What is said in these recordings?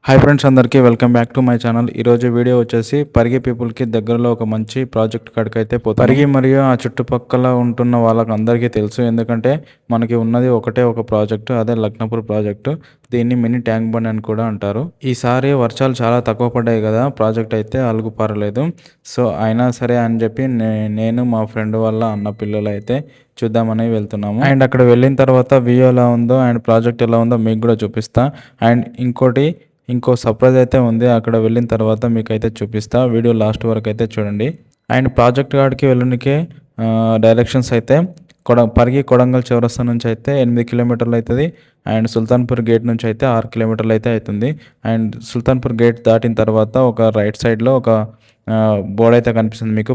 Hi friends, అందరికీ welcome back to my channel. ఈరోజు video వచ్చేసి పరిగి పీపుల్కి దగ్గరలో ఒక మంచి ప్రాజెక్ట్ కాడికైతే పోతాం. పరిగి మరియు ఆ చుట్టుపక్కల ఉంటున్న వాళ్ళకి అందరికీ తెలుసు, ఎందుకంటే మనకి ఉన్నది ఒకటే ఒక ప్రాజెక్టు, అదే లక్నపూర్ ప్రాజెక్టు. దీన్ని మినీ ట్యాంక్ బండ్ అని కూడా అంటారు. ఈసారి వర్షాలు చాలా తక్కువ పడ్డాయి కదా, ప్రాజెక్ట్ అయితే అలుగు పారలేదు. సో అయినా సరే అని చెప్పి నేను మా ఫ్రెండ్ వాళ్ళ అన్న పిల్లలు అయితే చూద్దామని వెళ్తున్నాము. అండ్ అక్కడ వెళ్ళిన తర్వాత వ్యూ ఎలా ఉందో అండ్ ప్రాజెక్ట్ ఎలా ఉందో మీకు కూడా చూపిస్తా. అండ్ ఇంకో సర్ప్రైజ్ అయితే ఉంది, అక్కడ వెళ్ళిన తర్వాత మీకు అయితే చూపిస్తా. వీడియో లాస్ట్ వరకు అయితే చూడండి. అండ్ ప్రాజెక్ట్ కాడికి వెళ్ళడానికి డైరెక్షన్స్ అయితే పరిగి కొడంగల్ చౌరస్తా నుంచి అయితే 8 కిలోమీటర్లు అవుతుంది. అండ్ సుల్తాన్పూర్ గేట్ నుంచి అయితే 6 కిలోమీటర్లు అయితే అవుతుంది. అండ్ సుల్తాన్పూర్ గేట్ దాటిన తర్వాత ఒక రైట్ సైడ్లో ఒక బోర్డ్ అయితే కనిపిస్తుంది మీకు,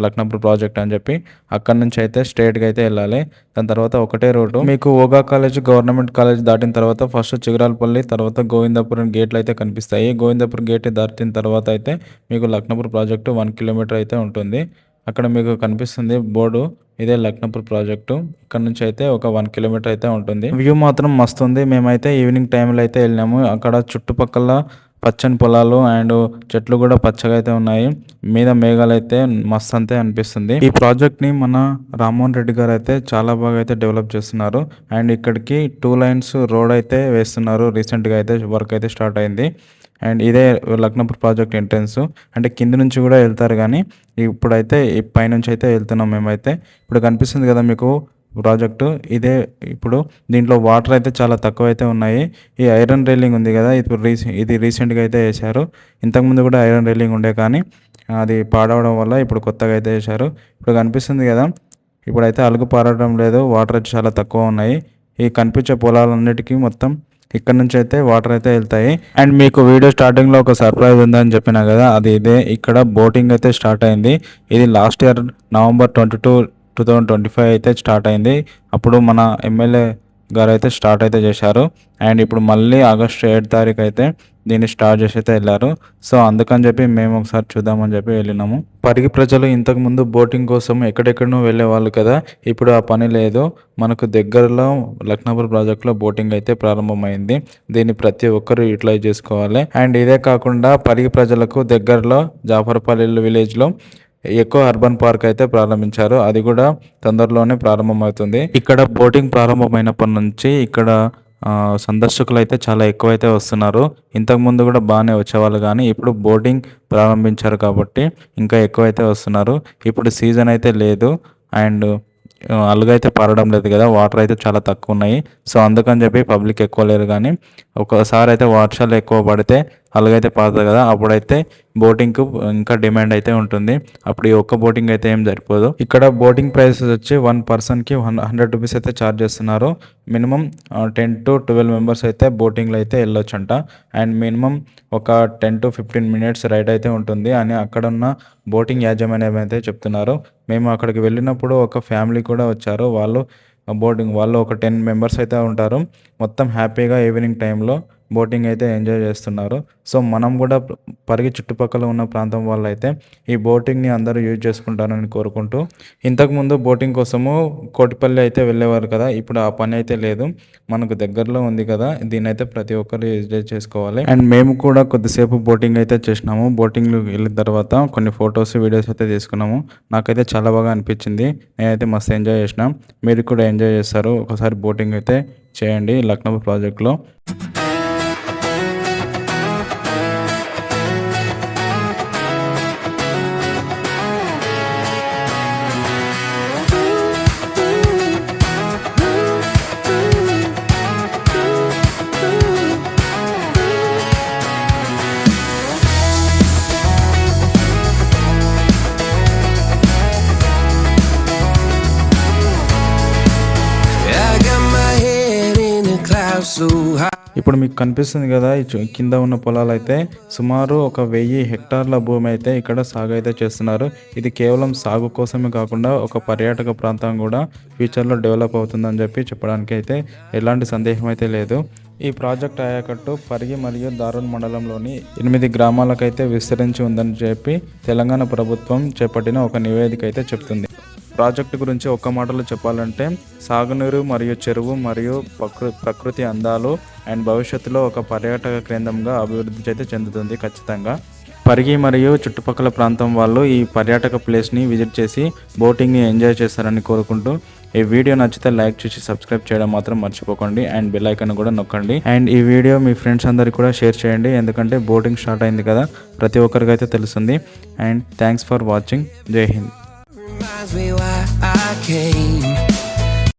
లక్నపూర్ ప్రాజెక్ట్ అని చెప్పి. అక్కడ నుంచి అయితే స్ట్రైట్గా అయితే వెళ్ళాలి. దాని తర్వాత ఒకటే రోడ్డు మీకు ఓగా కాలేజ్, గవర్నమెంట్ కాలేజ్ దాటిన తర్వాత ఫస్ట్ చిగురాలపల్లి, తర్వాత గోవిందపురం గేట్లు అయితే కనిపిస్తాయి. గోవిందపురం గేట్ దాటిన తర్వాత అయితే మీకు లక్నపూర్ ప్రాజెక్టు 1 కిలోమీటర్ అయితే ఉంటుంది. అక్కడ మీకు కనిపిస్తుంది బోర్డు, ఇదే లక్నపూర్ ప్రాజెక్టు. ఇక్కడ నుంచి అయితే ఒక 1 కిలోమీటర్ అయితే ఉంటుంది. వ్యూ మాత్రం మస్తు ఉంది. మేమైతే ఈవినింగ్ టైంలో అయితే వెళ్ళినాము. అక్కడ చుట్టుపక్కల పచ్చని పొలాలు అండ్ చెట్లు కూడా పచ్చగా అయితే ఉన్నాయి. మీద మేఘాలు అయితే మస్తు అంతే అనిపిస్తుంది. ఈ ప్రాజెక్ట్ ని మన రామ్మోహన్ రెడ్డి గారు అయితే చాలా బాగా అయితే డెవలప్ చేస్తున్నారు. అండ్ ఇక్కడికి 2 లైన్స్ రోడ్ అయితే వేస్తున్నారు. రీసెంట్ గా అయితే వర్క్ అయితే స్టార్ట్ అయింది. అండ్ ఇదే లక్నపూర్ ప్రాజెక్ట్ ఎంట్రన్స్. అంటే కింది నుంచి కూడా వెళ్తారు, కానీ ఇప్పుడైతే ఈ పైనుంచి అయితే వెళ్తున్నాం మేమైతే. ఇప్పుడు కనిపిస్తుంది కదా మీకు ప్రాజెక్టు, ఇదే. ఇప్పుడు దీంట్లో వాటర్ అయితే చాలా తక్కువ అయితే ఉన్నాయి. ఈ ఐరన్ రైలింగ్ ఉంది కదా, ఇది రీసెంట్గా అయితే వేశారు. ఇంతకుముందు కూడా ఐరన్ రైలింగ్ ఉండే, కానీ అది పాడవడం వల్ల ఇప్పుడు కొత్తగా అయితే వేశారు. ఇప్పుడు కనిపిస్తుంది కదా, ఇప్పుడైతే అలుగు పారడం లేదు, వాటర్ అయితే చాలా తక్కువ ఉన్నాయి. ఈ కనిపించే పొలాలన్నిటికీ మొత్తం ఇక్కడ నుంచి అయితే వాటర్ అయితే వెళ్తాయి. అండ్ మీకు వీడియో స్టార్టింగ్లో ఒక సర్ప్రైజ్ ఉందని చెప్పినా కదా, అది ఇదే. ఇక్కడ బోటింగ్ అయితే స్టార్ట్ అయింది. ఇది లాస్ట్ ఇయర్ నవంబర్ 22, 2025 అయితే స్టార్ట్ అయింది. అప్పుడు మన ఎమ్మెల్యే గారు అయితే స్టార్ట్ అయితే చేశారు. అండ్ ఇప్పుడు మళ్ళీ ఆగస్టు 7 తారీఖు అయితే దీన్ని స్టార్ట్ చేసి అయితే వెళ్ళారు. సో అందుకని చెప్పి మేము ఒకసారి చూద్దామని చెప్పి వెళ్ళినాము. పరిగి ప్రజలు ఇంతకుముందు బోటింగ్ కోసం ఎక్కడెక్కడనో వెళ్ళేవాళ్ళు కదా, ఇప్పుడు ఆ పని లేదు. మనకు దగ్గరలో లక్నపూర్ ప్రాజెక్ట్లో బోటింగ్ అయితే ప్రారంభమైంది. దీన్ని ప్రతి ఒక్కరు యూటిలైజ్ చేసుకోవాలి. అండ్ ఇదే కాకుండా పరిగి ప్రజలకు దగ్గరలో జాఫర్పల్లి విలేజ్లో ఎక్కువ అర్బన్ పార్క్ అయితే ప్రారంభించారు. అది కూడా తొందరలోనే ప్రారంభమవుతుంది. ఇక్కడ బోటింగ్ ప్రారంభమైనప్పటి నుంచి ఇక్కడ సందర్శకులు అయితే చాలా ఎక్కువైతే వస్తున్నారు. ఇంతకుముందు కూడా బాగానే వచ్చేవాళ్ళు, కానీ ఇప్పుడు బోటింగ్ ప్రారంభించారు కాబట్టి ఇంకా ఎక్కువైతే వస్తున్నారు. ఇప్పుడు సీజన్ అయితే లేదు అండ్ అలుగైతే పారడం లేదు కదా, వాటర్ అయితే చాలా తక్కువ ఉన్నాయి. సో అందుకని చెప్పి పబ్లిక్ ఎక్కువ లేరు. కానీ ఒకసారి అయితే వర్షాలు ఎక్కువ పడితే అలుగైతే పారుతుంది కదా, అప్పుడైతే బోటింగ్కు ఇంకా డిమాండ్ అయితే ఉంటుంది. అప్పుడు ఈ ఒక్క బోటింగ్ అయితే ఏం సరిపోదు. ఇక్కడ బోటింగ్ ప్రైసెస్ వచ్చి 1 పర్సన్కి 100 రూపీస్ అయితే ఛార్జ్ చేస్తున్నారు. మినిమం 10 to 12 మెంబర్స్ అయితే బోటింగ్లో అయితే వెళ్ళొచ్చు అంట. అండ్ మినిమం ఒక 10 to 15 మినిట్స్ రైడ్ అయితే ఉంటుంది అని అక్కడ ఉన్న బోటింగ్ యాజమాన్యం అయితే చెప్తున్నారు. మేము అక్కడికి వెళ్ళినప్పుడు ఒక ఫ్యామిలీ కూడా వచ్చారు. వాళ్ళు ఒక 10 మెంబర్స్ అయితే ఉంటారు. మొత్తం హ్యాపీగా ఈవినింగ్ టైంలో బోటింగ్ అయితే ఎంజాయ్ చేస్తున్నారు. సో మనం కూడా పరిగి చుట్టుపక్కల ఉన్న ప్రాంతం వాళ్ళు అయితే ఈ బోటింగ్ని అందరూ యూజ్ చేసుకుంటారని కోరుకుంటూ, ఇంతకుముందు బోటింగ్ కోసము కోటిపల్లి అయితే వెళ్ళేవారు కదా, ఇప్పుడు ఆ పని అయితే లేదు. మనకు దగ్గరలో ఉంది కదా, దీన్ని అయితే ప్రతి ఒక్కరు ఎంజాయ్ చేసుకోవాలి. అండ్ మేము కూడా కొద్దిసేపు బోటింగ్ అయితే చేసినాము. బోటింగ్ వెళ్ళిన తర్వాత కొన్ని ఫొటోస్, వీడియోస్ అయితే తీసుకున్నాము. నాకైతే చాలా బాగా అనిపించింది. నేనైతే మస్తు ఎంజాయ్ చేసిన. మీరు కూడా ఎంజాయ్ చేస్తారు. ఒకసారి బోటింగ్ అయితే చేయండి లక్నపూర్ ప్రాజెక్ట్లో. ఇప్పుడు మీకు కనిపిస్తుంది కదా, కింద ఉన్న పొలాలు అయితే సుమారు 1000 హెక్టార్ల భూమి అయితే ఇక్కడ సాగు అయితే చేస్తున్నారు. ఇది కేవలం సాగు కోసమే కాకుండా ఒక పర్యాటక ప్రాంతం కూడా ఫ్యూచర్లో డెవలప్ అవుతుందని చెప్పి చెప్పడానికి అయితే ఎలాంటి సందేహం అయితే లేదు. ఈ ప్రాజెక్ట్ ఆయకట్టు పరిగి మరియు దారుల్ మండలంలోని 8 గ్రామాలకైతే విస్తరించి ఉందని చెప్పి తెలంగాణ ప్రభుత్వం చేపట్టిన ఒక నివేదిక అయితే చెప్తుంది. ప్రాజెక్టు గురించి ఒక్క మాటలో చెప్పాలంటే సాగునీరు మరియు చెరువు మరియు ప్రకృతి అందాలు అండ్ భవిష్యత్తులో ఒక పర్యాటక కేంద్రంగా అభివృద్ధి అయితే చెందుతుంది ఖచ్చితంగా. పరిగి మరియు చుట్టుపక్కల ప్రాంతం వాళ్ళు ఈ పర్యాటక ప్లేస్ని విజిట్ చేసి బోటింగ్ని ఎంజాయ్ చేస్తారని కోరుకుంటూ, ఈ వీడియో నచ్చితే లైక్ చేసి సబ్స్క్రైబ్ చేయడం మాత్రం మర్చిపోకండి అండ్ బెల్ ఐకాన్ కూడా నొక్కండి. అండ్ ఈ వీడియో మీ ఫ్రెండ్స్ అందరికి కూడా షేర్ చేయండి, ఎందుకంటే బోటింగ్ స్టార్ట్ అయింది కదా, ప్రతి ఒక్కరికి అయితే తెలుస్తుంది. And thanks for watching. జై హింద్.